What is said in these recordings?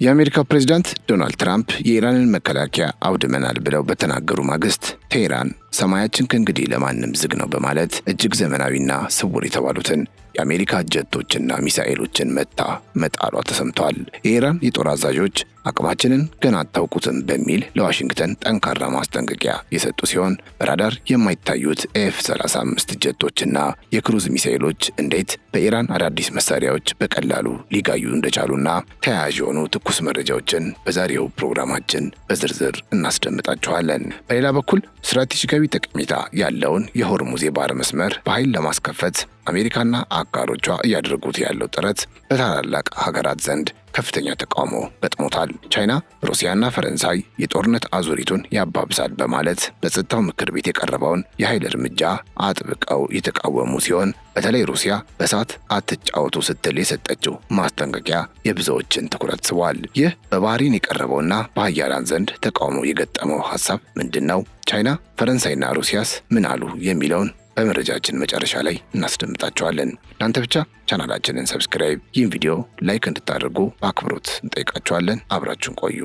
የአሜሪካው ፕሬዝዳንት ዶናልድ ትራምፕ የኢራንን መከላከያ አውድመናል ብለው በተናገሩ ማግስት ቴህራን ሰማያችን ከእንግዲህ ለማንም ዝግ ነው በማለት እጅግ ዘመናዊና ስውር የተባሉትን የአሜሪካ ጀቶችና ሚሳኤሎችን መታ መጣሏ ተሰምቷል። የኢራን የጦር አዛዦች አቅማችንን ገና አታውቁትም በሚል ለዋሽንግተን ጠንካራ ማስጠንቀቂያ የሰጡ ሲሆን በራዳር የማይታዩት ኤፍ-35 ጀቶችና የክሩዝ ሚሳኤሎች እንዴት በኢራን አዳዲስ መሳሪያዎች በቀላሉ ሊጋዩ እንደቻሉና ተያያዥ የሆኑ ትኩስ መረጃዎችን በዛሬው ፕሮግራማችን በዝርዝር እናስደምጣችኋለን። በሌላ በኩል ስትራቴጂካዊ ጠቀሜታ ያለውን የሆርሙዝ የባህር መስመር በኃይል ለማስከፈት አሜሪካና አጋሮቿ እያደረጉት ያለው ጥረት በታላላቅ ሀገራት ዘንድ ከፍተኛ ተቃውሞ ገጥሞታል። ቻይና፣ ሩሲያና ፈረንሳይ የጦርነት አዙሪቱን ያባብሳል በማለት በጸጥታው ምክር ቤት የቀረበውን የኃይል እርምጃ አጥብቀው የተቃወሙ ሲሆን በተለይ ሩሲያ በእሳት አትጫወቱ ስትል የሰጠችው ማስጠንቀቂያ የብዙዎችን ትኩረት ስቧል። ይህ በባህሬን የቀረበውና በሀያላን ዘንድ ተቃውሞ የገጠመው ሀሳብ ምንድን ነው? ቻይና፣ ፈረንሳይና ሩሲያስ ምን አሉ? የሚለውን በመረጃችን መጨረሻ ላይ እናስደምጣቸዋለን። እናንተ ብቻ ቻናላችንን ሰብስክራይብ፣ ይህን ቪዲዮ ላይክ እንድታደርጉ በአክብሮት እንጠይቃችኋለን። አብራችሁን ቆዩ።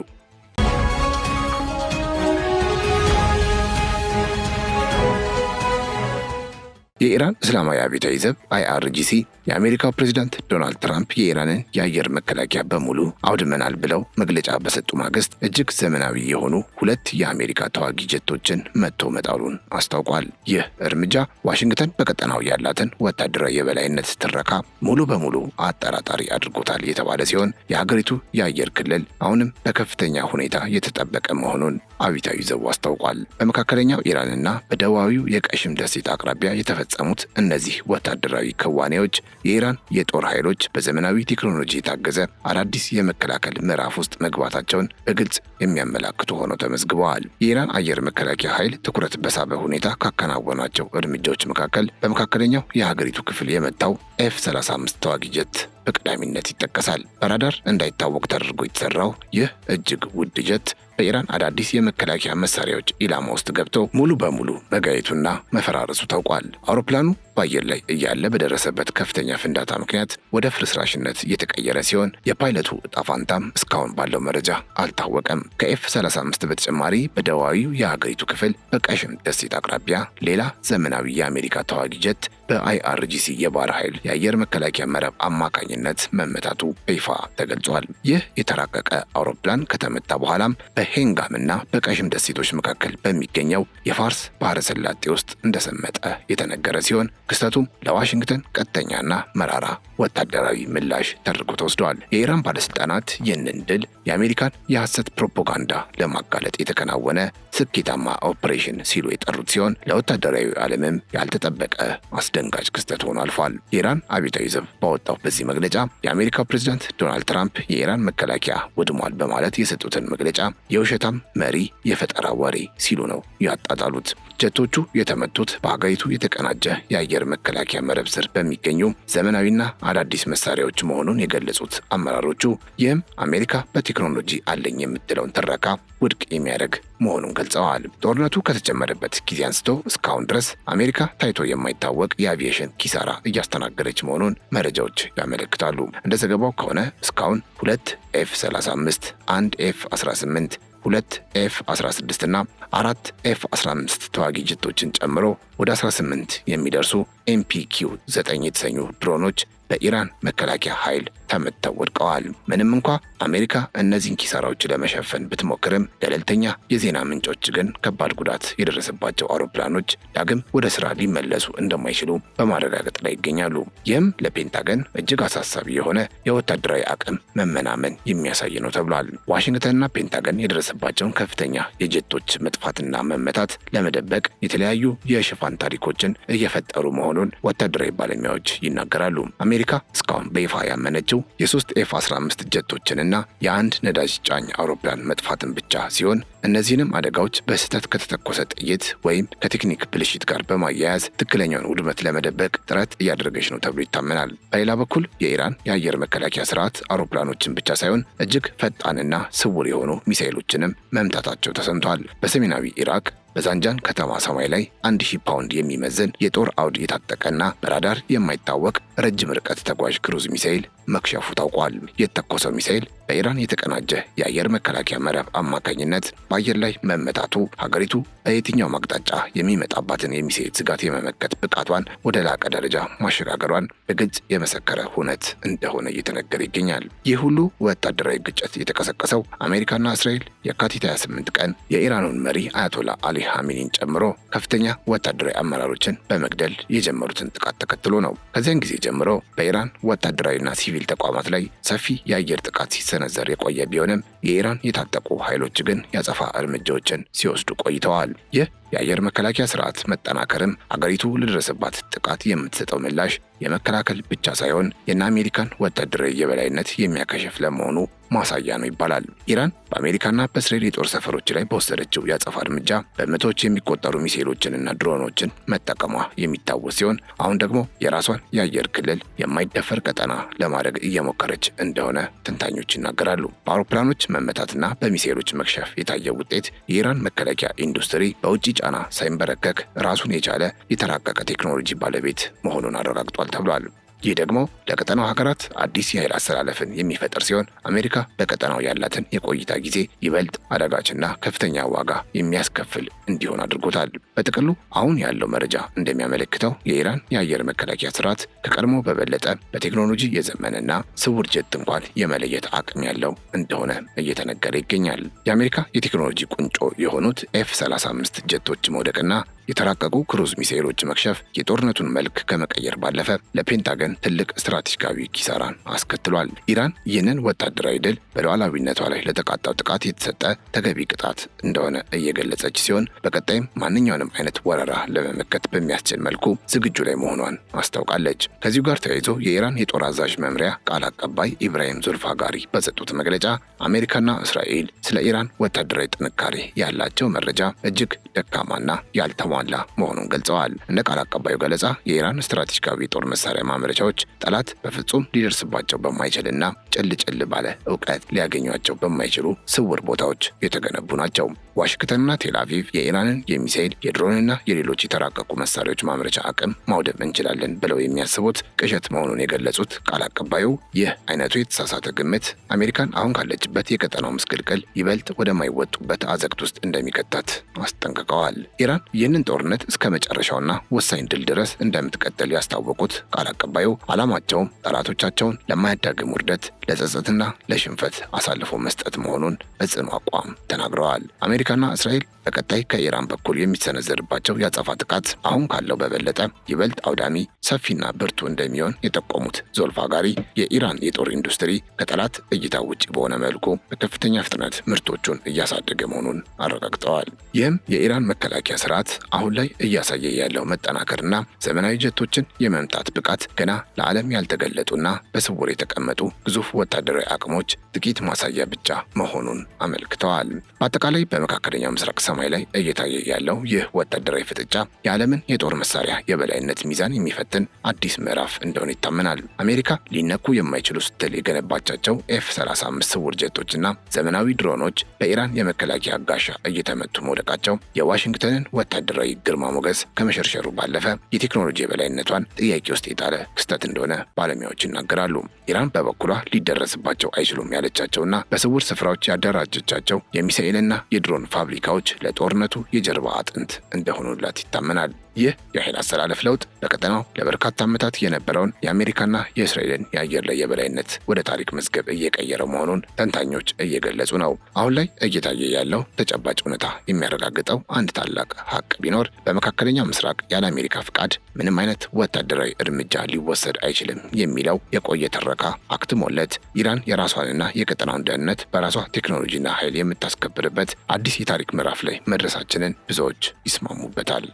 የኢራን እስላማዊ አብዮታዊ ዘብ IRGC የአሜሪካው ፕሬዝዳንት ዶናልድ ትራምፕ የኢራንን የአየር መከላከያ በሙሉ አውድመናል ብለው መግለጫ በሰጡ ማግስት እጅግ ዘመናዊ የሆኑ ሁለት የአሜሪካ ተዋጊ ጀቶችን መጥቶ መጣሉን አስታውቋል። ይህ እርምጃ ዋሽንግተን በቀጠናው ያላትን ወታደራዊ የበላይነት ትረካ ሙሉ በሙሉ አጠራጣሪ አድርጎታል የተባለ ሲሆን የሀገሪቱ የአየር ክልል አሁንም በከፍተኛ ሁኔታ የተጠበቀ መሆኑን አብዮታዊ ዘቡ አስታውቋል። በመካከለኛው ኢራንና በደቡባዊው የቀሽም ደሴት አቅራቢያ የተፈጸሙት እነዚህ ወታደራዊ ክዋኔዎች የኢራን የጦር ኃይሎች በዘመናዊ ቴክኖሎጂ የታገዘ አዳዲስ የመከላከል ምዕራፍ ውስጥ መግባታቸውን በግልጽ የሚያመላክቱ ሆነው ተመዝግበዋል። የኢራን አየር መከላከያ ኃይል ትኩረት በሳበ ሁኔታ ካከናወናቸው እርምጃዎች መካከል በመካከለኛው የሀገሪቱ ክፍል የመታው ኤፍ-35 ተዋጊ ጀት በቀዳሚነት ይጠቀሳል። በራዳር እንዳይታወቅ ተደርጎ የተሰራው ይህ እጅግ ውድ ጀት በኢራን አዳዲስ የመከላከያ መሳሪያዎች ኢላማ ውስጥ ገብቶ ሙሉ በሙሉ መጋየቱና መፈራረሱ ታውቋል። አውሮፕላኑ በአየር ላይ እያለ በደረሰበት ከፍተኛ ፍንዳታ ምክንያት ወደ ፍርስራሽነት የተቀየረ ሲሆን የፓይለቱ እጣ ፋንታም እስካሁን ባለው መረጃ አልታወቀም። ከኤፍ-35 በተጨማሪ በደቡባዊው የሀገሪቱ ክፍል በቀሽም ደሴት አቅራቢያ ሌላ ዘመናዊ የአሜሪካ ተዋጊ ጀት በIRGC የባህር ኃይል የአየር መከላከያ መረብ አማካኝነት መመታቱ በይፋ ተገልጿል። ይህ የተራቀቀ አውሮፕላን ከተመታ በኋላም በሄንጋምና በቀሽም ደሴቶች መካከል በሚገኘው የፋርስ ባህረ ሰላጤ ውስጥ እንደሰመጠ የተነገረ ሲሆን ክስተቱም ለዋሽንግተን ቀጥተኛና መራራ ወታደራዊ ምላሽ ተደርጎ ተወስዷል። የኢራን ባለስልጣናት ይህንን ድል የአሜሪካን የሐሰት ፕሮፓጋንዳ ለማጋለጥ የተከናወነ ስኬታማ ኦፕሬሽን ሲሉ የጠሩት ሲሆን ለወታደራዊ ዓለምም ያልተጠበቀ አስደንጋጭ ክስተት ሆኖ አልፏል። የኢራን አብዮታዊ ዘብ ባወጣው በዚህ መግለጫ የአሜሪካው ፕሬዝዳንት ዶናልድ ትራምፕ የኢራን መከላከያ ወድሟል በማለት የሰጡትን መግለጫ የውሸታም መሪ የፈጠራ ወሬ ሲሉ ነው ያጣጣሉት። ጀቶቹ የተመቱት በሀገሪቱ የተቀናጀ የአየር መከላከያ መረብ ስር በሚገኙ ዘመናዊና አዳዲስ መሳሪያዎች መሆኑን የገለጹት አመራሮቹ ይህም አሜሪካ በቴክኖሎጂ አለኝ የምትለውን ትረካ ውድቅ የሚያደርግ መሆኑን ገልጸዋል። ጦርነቱ ከተጀመረበት ጊዜ አንስቶ እስካሁን ድረስ አሜሪካ ታይቶ የማይታወቅ የአቪዬሽን ኪሳራ እያስተናገደች መሆኑን መረጃዎች ያመለክታሉ። እንደ ዘገባው ከሆነ እስካሁን 2 ኤፍ-35፣ 1 ኤፍ-18፣ 2 ኤፍ-16 እና 4 ኤፍ-15 ተዋጊ ጀቶችን ጨምሮ ወደ 18 የሚደርሱ MPQ-9 የተሰኙ ድሮኖች በኢራን መከላከያ ኃይል ተመተው ወድቀዋል። ምንም እንኳ አሜሪካ እነዚህን ኪሳራዎች ለመሸፈን ብትሞክርም ገለልተኛ የዜና ምንጮች ግን ከባድ ጉዳት የደረሰባቸው አውሮፕላኖች ዳግም ወደ ስራ ሊመለሱ እንደማይችሉ በማረጋገጥ ላይ ይገኛሉ። ይህም ለፔንታገን እጅግ አሳሳቢ የሆነ የወታደራዊ አቅም መመናመን የሚያሳይ ነው ተብሏል። ዋሽንግተንና ፔንታገን የደረሰባቸውን ከፍተኛ የጀቶች መጥፋትና መመታት ለመደበቅ የተለያዩ የሽፋን ታሪኮችን እየፈጠሩ መሆኑን ወታደራዊ ባለሙያዎች ይናገራሉ። አሜሪካ እስካሁን በይፋ ያመነችው የ3 ኤፍ-15 ጀቶችንና የአንድ ነዳጅ ጫኝ አውሮፕላን መጥፋትን ብቻ ሲሆን እነዚህንም አደጋዎች በስህተት ከተተኮሰ ጥይት ወይም ከቴክኒክ ብልሽት ጋር በማያያዝ ትክክለኛውን ውድመት ለመደበቅ ጥረት እያደረገች ነው ተብሎ ይታመናል። በሌላ በኩል የኢራን የአየር መከላከያ ስርዓት አውሮፕላኖችን ብቻ ሳይሆን እጅግ ፈጣንና ስውር የሆኑ ሚሳኤሎችንም መምታታቸው ተሰምቷል። በሰሜናዊ ኢራቅ በዛንጃን ከተማ ሰማይ ላይ 1000 ፓውንድ የሚመዝን የጦር አውድ የታጠቀና በራዳር የማይታወቅ ረጅም ርቀት ተጓዥ ክሩዝ ሚሳኤል መክሸፉ ታውቋል። የተተኮሰው ሚሳኤል በኢራን የተቀናጀ የአየር መከላከያ መረብ አማካኝነት በአየር ላይ መመታቱ ሀገሪቱ በየትኛው አቅጣጫ የሚመጣባትን የሚሳኤል ስጋት የመመከት ብቃቷን ወደ ላቀ ደረጃ ማሸጋገሯን በግልጽ የመሰከረ ሁነት እንደሆነ እየተነገረ ይገኛል። ይህ ሁሉ ወታደራዊ ግጭት የተቀሰቀሰው አሜሪካና እስራኤል የካቲት 28 ቀን የኢራኑን መሪ አያቶላ አሊ ሐሜኒን ጨምሮ ከፍተኛ ወታደራዊ አመራሮችን በመግደል የጀመሩትን ጥቃት ተከትሎ ነው። ከዚያን ጊዜ ጀምሮ በኢራን ወታደራዊና ሲቪል ተቋማት ላይ ሰፊ የአየር ጥቃት ሲሰነዘር የቆየ ቢሆንም የኢራን የታጠቁ ኃይሎች ግን ያጸፋ እርምጃዎችን ሲወስዱ ቆይተዋል። ይህ የአየር መከላከያ ስርዓት መጠናከርም አገሪቱ ለደረሰባት ጥቃት የምትሰጠው ምላሽ የመከላከል ብቻ ሳይሆን የእነ አሜሪካን ወታደራዊ የበላይነት የሚያከሽፍ ለመሆኑ ማሳያ ነው ይባላል። ኢራን በአሜሪካና በእስራኤል የጦር ሰፈሮች ላይ በወሰደችው የአጸፋ እርምጃ በመቶዎች የሚቆጠሩ ሚሳኤሎችንና ድሮኖችን መጠቀሟ የሚታወስ ሲሆን አሁን ደግሞ የራሷን የአየር ክልል የማይደፈር ቀጠና ለማድረግ እየሞከረች እንደሆነ ተንታኞች ይናገራሉ። በአውሮፕላኖች መመታትና በሚሳኤሎች መክሸፍ የታየው ውጤት የኢራን መከላከያ ኢንዱስትሪ በውጭ ጫና ሳይንበረከክ ራሱን የቻለ የተራቀቀ ቴክኖሎጂ ባለቤት መሆኑን አረጋግጧል ተብሏል። ይህ ደግሞ ለቀጠናው ሀገራት አዲስ የኃይል አስተላለፍን የሚፈጠር ሲሆን አሜሪካ በቀጠናው ያላትን የቆይታ ጊዜ ይበልጥ አደጋችና ከፍተኛ ዋጋ የሚያስከፍል እንዲሆን አድርጎታል። በጥቅሉ አሁን ያለው መረጃ እንደሚያመለክተው የኢራን የአየር መከላከያ ስርዓት ከቀድሞ በበለጠ በቴክኖሎጂ የዘመነና ስውር ጀት እንኳን የመለየት አቅም ያለው እንደሆነ እየተነገረ ይገኛል። የአሜሪካ የቴክኖሎጂ ቁንጮ የሆኑት F-35 ጀቶች መውደቅና የተራቀቁ ክሩዝ ሚሳኤሎች መክሸፍ የጦርነቱን መልክ ከመቀየር ባለፈ ለፔንታገን ትልቅ ስትራቴጂካዊ ኪሳራን አስከትሏል። ኢራን ይህንን ወታደራዊ ድል በሉዓላዊነቷ ላይ ለተቃጣው ጥቃት የተሰጠ ተገቢ ቅጣት እንደሆነ እየገለጸች ሲሆን በቀጣይም ማንኛውንም አይነት ወረራ ለመመከት በሚያስችል መልኩ ዝግጁ ላይ መሆኗን አስታውቃለች። ከዚሁ ጋር ተያይዞ የኢራን የጦር አዛዥ መምሪያ ቃል አቀባይ ኢብራሂም ዙልፋጋሪ በሰጡት መግለጫ አሜሪካና እስራኤል ስለ ኢራን ወታደራዊ ጥንካሬ ያላቸው መረጃ እጅግ ደካማና ያልተሟላ መሆኑን ገልጸዋል። እንደ ቃል አቀባዩ ገለጻ የኢራን ስትራቴጂካዊ የጦር መሳሪያ ማምረቻዎች ጠላት በፍጹም ሊደርስባቸው በማይችልና ጭል ባለ እውቀት ሊያገኟቸው በማይችሉ ስውር ቦታዎች የተገነቡ ናቸው። ዋሽንግተንና ቴል አቪቭ የኢራንን የሚሳኤል የድሮንና የሌሎች የተራቀቁ መሳሪያዎች ማምረቻ አቅም ማውደም እንችላለን ብለው የሚያስቡት ቅዠት መሆኑን የገለጹት ቃል አቀባዩ ይህ አይነቱ የተሳሳተ ግምት አሜሪካን አሁን ካለችበት የቀጠናው ምስቅልቅል ይበልጥ ወደማይወጡበት አዘቅት ውስጥ እንደሚከታት አስጠንቅቀዋል። ኢራን ይህንን ጦርነት እስከ መጨረሻውና ወሳኝ ድል ድረስ እንደምትቀጥል ያስታወቁት ቃል አቀባዩ ዓላማቸውም ጠላቶቻቸውን ለማያዳግም ውርደት፣ ለጸጸትና ለሽንፈት አሳልፎ መስጠት መሆኑን በጽኑ አቋም ተናግረዋል። አሜሪካና እስራኤል በቀጣይ ከኢራን በኩል የሚሰነዘርባቸው የአጸፋ ጥቃት አሁን ካለው በበለጠ ይበልጥ አውዳሚ፣ ሰፊና ብርቱ እንደሚሆን የጠቆሙት ዞልፋጋሪ የኢራን የጦር ኢንዱስትሪ ከጠላት እይታ ውጭ በሆነ መልኩ በከፍተኛ ፍጥነት ምርቶቹን እያሳደገ መሆኑን አረጋግጠዋል። ይህም የኢራን መከላከያ ስርዓት አሁን ላይ እያሳየ ያለው መጠናከርና ዘመናዊ ጀቶችን የመምታት ብቃት ገና ለዓለም ያልተገለጡና በስውር የተቀመጡ ግዙፍ ወታደራዊ አቅሞች ጥቂት ማሳያ ብቻ መሆኑን አመልክተዋል። በአጠቃላይ በመካከለኛው ምስራቅ ሰማይ ላይ እየታየ ያለው ይህ ወታደራዊ ፍጥጫ የዓለምን የጦር መሳሪያ የበላይነት ሚዛን የሚፈትን አዲስ ምዕራፍ እንደሆነ ይታመናል። አሜሪካ ሊነኩ የማይችሉ ስትል የገነባቻቸው F-35 ስውር ጀቶችና ዘመናዊ ድሮኖች በኢራን የመከላከያ ጋሻ እየተመቱ መውደቃቸው የዋሽንግተንን ወታደራዊ ግርማ ሞገስ ከመሸርሸሩ ባለፈ የቴክኖሎጂ የበላይነቷን ጥያቄ ውስጥ የጣለ ክስተት እንደሆነ ባለሙያዎች ይናገራሉ። ኢራን በበኩሏ ሊደረስባቸው አይችሉም ያለቻቸውና በስውር ስፍራዎች ያደራጀቻቸው የሚሳኤልና የድሮን ፋብሪካዎች ለጦርነቱ የጀርባ አጥንት እንደሆኑላት ይታመናል። ይህ የኃይል አስተላለፍ ለውጥ በቀጠናው ለበርካታ ዓመታት የነበረውን የአሜሪካና የእስራኤልን የአየር ላይ የበላይነት ወደ ታሪክ መዝገብ እየቀየረው መሆኑን ተንታኞች እየገለጹ ነው። አሁን ላይ እየታየ ያለው ተጨባጭ እውነታ የሚያረጋግጠው አንድ ታላቅ ሀቅ ቢኖር በመካከለኛው ምስራቅ ያለ አሜሪካ ፍቃድ ምንም አይነት ወታደራዊ እርምጃ ሊወሰድ አይችልም የሚለው የቆየ ትረካ አክትሞለት ኢራን የራሷንና የቀጠናውን ደህንነት በራሷ ቴክኖሎጂና ኃይል የምታስከብርበት አዲስ የታሪክ ምዕራፍ ላይ መድረሳችንን ብዙዎች ይስማሙበታል።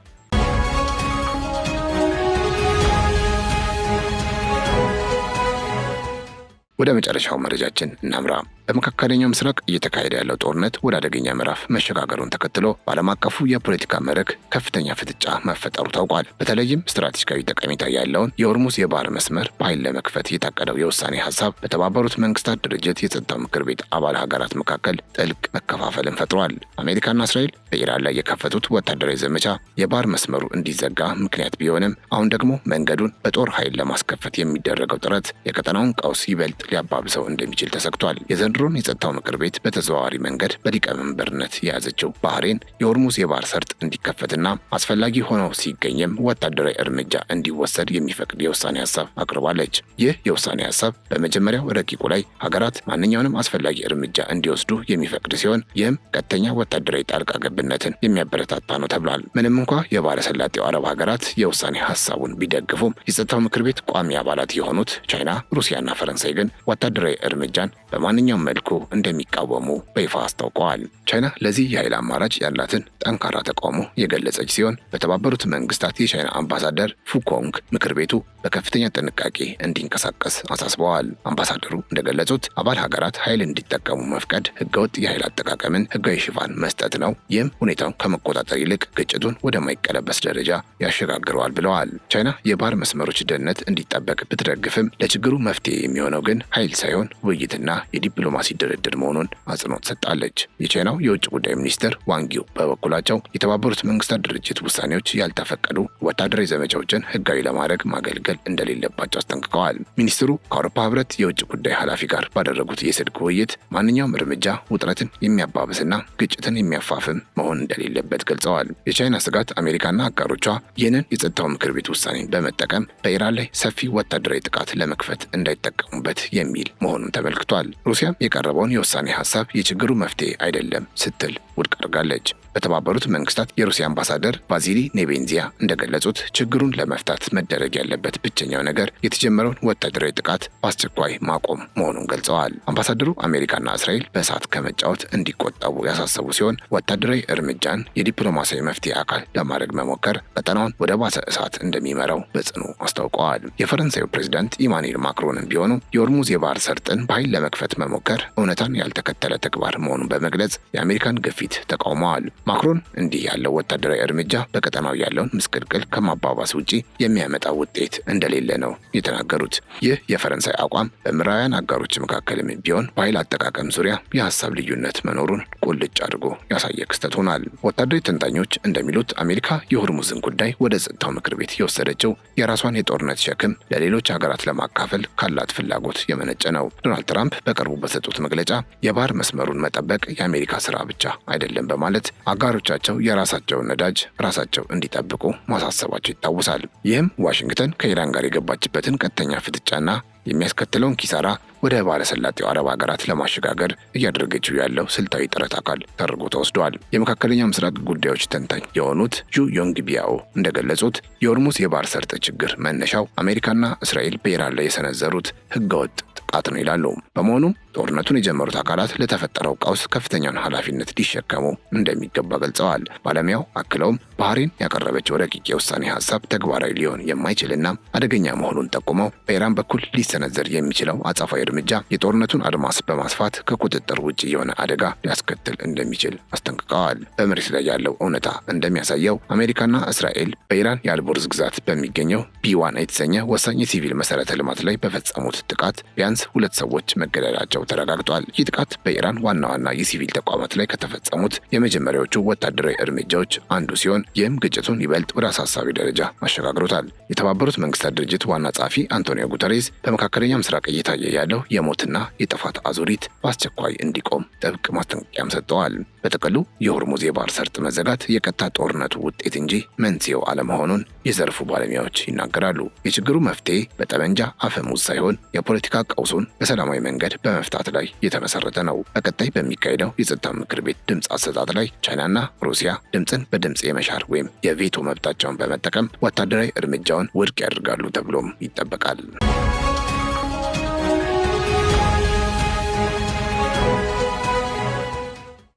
ወደ መጨረሻው መረጃችን እናምራ። በመካከለኛው ምስራቅ እየተካሄደ ያለው ጦርነት ወደ አደገኛ ምዕራፍ መሸጋገሩን ተከትሎ በዓለም አቀፉ የፖለቲካ መድረክ ከፍተኛ ፍጥጫ መፈጠሩ ታውቋል። በተለይም ስትራቴጂካዊ ጠቀሜታ ያለውን የሆርሙዝ የባህር መስመር በኃይል ለመክፈት የታቀደው የውሳኔ ሀሳብ በተባበሩት መንግስታት ድርጅት የጸጥታው ምክር ቤት አባል ሀገራት መካከል ጥልቅ መከፋፈልን ፈጥሯል። አሜሪካና እስራኤል በኢራን ላይ የከፈቱት ወታደራዊ ዘመቻ የባህር መስመሩ እንዲዘጋ ምክንያት ቢሆንም አሁን ደግሞ መንገዱን በጦር ኃይል ለማስከፈት የሚደረገው ጥረት የቀጠናውን ቀውስ ይበልጥ ሊያባብሰው እንደሚችል ተሰግቷል። የዘንድሮን የጸጥታው ምክር ቤት በተዘዋዋሪ መንገድ በሊቀመንበርነት የያዘችው ባህሬን የሆርሙዝ የባህር ሰርጥ እንዲከፈትና አስፈላጊ ሆኖ ሲገኝም ወታደራዊ እርምጃ እንዲወሰድ የሚፈቅድ የውሳኔ ሀሳብ አቅርባለች። ይህ የውሳኔ ሀሳብ በመጀመሪያው ረቂቁ ላይ ሀገራት ማንኛውንም አስፈላጊ እርምጃ እንዲወስዱ የሚፈቅድ ሲሆን ይህም ቀጥተኛ ወታደራዊ ጣልቃ ገብነትን የሚያበረታታ ነው ተብሏል። ምንም እንኳ የባህረ ሰላጤው አረብ ሀገራት የውሳኔ ሀሳቡን ቢደግፉም የጸጥታው ምክር ቤት ቋሚ አባላት የሆኑት ቻይና፣ ሩሲያና ፈረንሳይ ግን ወታደራዊ እርምጃን በማንኛውም መልኩ እንደሚቃወሙ በይፋ አስታውቀዋል። ቻይና ለዚህ የኃይል አማራጭ ያላትን ጠንካራ ተቃውሞ የገለጸች ሲሆን በተባበሩት መንግስታት የቻይና አምባሳደር ፉኮንግ ምክር ቤቱ በከፍተኛ ጥንቃቄ እንዲንቀሳቀስ አሳስበዋል። አምባሳደሩ እንደገለጹት አባል ሀገራት ኃይል እንዲጠቀሙ መፍቀድ ህገወጥ የኃይል አጠቃቀምን ህጋዊ ሽፋን መስጠት ነው። ይህም ሁኔታውን ከመቆጣጠር ይልቅ ግጭቱን ወደማይቀለበስ ደረጃ ያሸጋግረዋል ብለዋል። ቻይና የባህር መስመሮች ደህንነት እንዲጠበቅ ብትደግፍም ለችግሩ መፍትሄ የሚሆነው ግን ኃይል ሳይሆን ውይይትና የዲፕሎማሲ ድርድር መሆኑን አጽንኦት ሰጥታለች። የቻይናው የውጭ ጉዳይ ሚኒስትር ዋንጊው በበኩላቸው የተባበሩት መንግስታት ድርጅት ውሳኔዎች ያልተፈቀዱ ወታደራዊ ዘመቻዎችን ህጋዊ ለማድረግ ማገልገል እንደሌለባቸው አስጠንቅቀዋል። ሚኒስትሩ ከአውሮፓ ህብረት የውጭ ጉዳይ ኃላፊ ጋር ባደረጉት የስልክ ውይይት ማንኛውም እርምጃ ውጥረትን የሚያባብስና ግጭትን የሚያፋፍም መሆን እንደሌለበት ገልጸዋል። የቻይና ስጋት አሜሪካና አጋሮቿ ይህንን የጸጥታው ምክር ቤት ውሳኔን በመጠቀም በኢራን ላይ ሰፊ ወታደራዊ ጥቃት ለመክፈት እንዳይጠቀሙበት የሚል መሆኑን ተመልክቷል። ሩሲያም የቀረበውን የውሳኔ ሀሳብ የችግሩ መፍትሄ አይደለም ስትል ውድቅ አድርጋለች። በተባበሩት መንግስታት የሩሲያ አምባሳደር ቫሲሊ ኔቤንዚያ እንደገለጹት ችግሩን ለመፍታት መደረግ ያለበት ብቸኛው ነገር የተጀመረውን ወታደራዊ ጥቃት በአስቸኳይ ማቆም መሆኑን ገልጸዋል። አምባሳደሩ አሜሪካና እስራኤል በእሳት ከመጫወት እንዲቆጠቡ ያሳሰቡ ሲሆን ወታደራዊ እርምጃን የዲፕሎማሲያዊ መፍትሄ አካል ለማድረግ መሞከር ቀጠናውን ወደ ባሰ እሳት እንደሚመራው በጽኑ አስታውቀዋል። የፈረንሳዩ ፕሬዚዳንት ኢማኑኤል ማክሮንም ቢሆኑ የሆርሙዝ የባህር ሰርጥን በኃይል ለመክፈት መሞከር እውነታን ያልተከተለ ተግባር መሆኑን በመግለጽ የአሜሪካን ግፊት ተቃውመዋል። ማክሮን እንዲህ ያለው ወታደራዊ እርምጃ በቀጠናው ያለውን ምስቅልቅል ከማባባስ ውጪ የሚያመጣው ውጤት እንደሌለ ነው የተናገሩት። ይህ የፈረንሳይ አቋም በምዕራባውያን አጋሮች መካከልም ቢሆን በኃይል አጠቃቀም ዙሪያ የሀሳብ ልዩነት መኖሩን ቁልጭ አድርጎ ያሳየ ክስተት ሆኗል። ወታደራዊ ተንታኞች እንደሚሉት አሜሪካ የሆርሙዝን ጉዳይ ወደ ጸጥታው ምክር ቤት የወሰደችው የራሷን የጦርነት ሸክም ለሌሎች ሀገራት ለማካፈል ካላት ፍላጎት የመነጨ ነው። ዶናልድ ትራምፕ በቅርቡ በሰጡት መግለጫ የባህር መስመሩን መጠበቅ የአሜሪካ ስራ ብቻ አይደለም በማለት አጋሮቻቸው የራሳቸውን ነዳጅ ራሳቸው እንዲጠብቁ ማሳሰባቸው ይታወሳል። ይህም ዋሽንግተን ከኢራን ጋር የገባችበትን ቀጥተኛ ፍጥጫና የሚያስከትለውን ኪሳራ ወደ ባለሰላጤው አረብ ሀገራት ለማሸጋገር እያደረገችው ያለው ስልታዊ ጥረት አካል ተደርጎ ተወስዷል። የመካከለኛው ምስራቅ ጉዳዮች ተንታኝ የሆኑት ጁ ዮንግ ቢያኦ እንደገለጹት የሆርሙዝ የባህር ሰርጥ ችግር መነሻው አሜሪካና እስራኤል በኢራን ላይ የሰነዘሩት ህገወጥ ጥቃት ነው ይላሉ። በመሆኑም ጦርነቱን የጀመሩት አካላት ለተፈጠረው ቀውስ ከፍተኛውን ኃላፊነት ሊሸከሙ እንደሚገባ ገልጸዋል። ባለሙያው አክለውም ባህሬን ያቀረበችው ረቂቅ የውሳኔ ሀሳብ ተግባራዊ ሊሆን የማይችልና አደገኛ መሆኑን ጠቁመው በኢራን በኩል ሊሰነዘር የሚችለው አጸፋዊ እርምጃ የጦርነቱን አድማስ በማስፋት ከቁጥጥር ውጭ የሆነ አደጋ ሊያስከትል እንደሚችል አስጠንቅቀዋል። በመሬት ላይ ያለው እውነታ እንደሚያሳየው አሜሪካና እስራኤል በኢራን የአልቦርዝ ግዛት በሚገኘው ቢ1 የተሰኘ ወሳኝ የሲቪል መሰረተ ልማት ላይ በፈጸሙት ጥቃት ቢያንስ 2 ሰዎች መገደላቸው ተረጋግጧል። ይህ ጥቃት በኢራን ዋና ዋና የሲቪል ተቋማት ላይ ከተፈጸሙት የመጀመሪያዎቹ ወታደራዊ እርምጃዎች አንዱ ሲሆን ይህም ግጭቱን ይበልጥ ወደ አሳሳቢ ደረጃ አሸጋግሮታል። የተባበሩት መንግስታት ድርጅት ዋና ጸሐፊ አንቶኒዮ ጉተሬስ በመካከለኛ ምስራቅ እየታየ ያለው የሞትና የጥፋት አዙሪት በአስቸኳይ እንዲቆም ጥብቅ ማስጠንቀቂያም ሰጥተዋል። በጥቅሉ የሆርሙዝ የባህር ሰርጥ መዘጋት የቀጥታ ጦርነቱ ውጤት እንጂ መንስኤው አለመሆኑን የዘርፉ ባለሙያዎች ይናገራሉ። የችግሩ መፍትሄ በጠመንጃ አፈሙዝ ሳይሆን የፖለቲካ ቀውሱን በሰላማዊ መንገድ በመፍታት ላይ የተመሰረተ ነው። በቀጣይ በሚካሄደው የጸጥታው ምክር ቤት ድምፅ አሰጣጥ ላይ ቻይናና ሩሲያ ድምፅን በድምፅ የመሻር ወይም የቬቶ መብታቸውን በመጠቀም ወታደራዊ እርምጃውን ውድቅ ያደርጋሉ ተብሎም ይጠበቃል።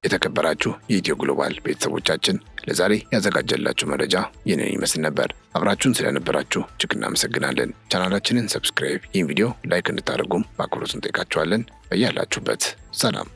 የተከበራችሁ የኢትዮ ግሎባል ቤተሰቦቻችን ለዛሬ ያዘጋጀላችሁ መረጃ ይህንን ይመስል ነበር። አብራችሁን ስለነበራችሁ እጅግ እናመሰግናለን። ቻናላችንን ሰብስክራይብ፣ ይህን ቪዲዮ ላይክ እንድታደርጉም በአክብሮት እንጠይቃችኋለን። በያላችሁበት ሰላም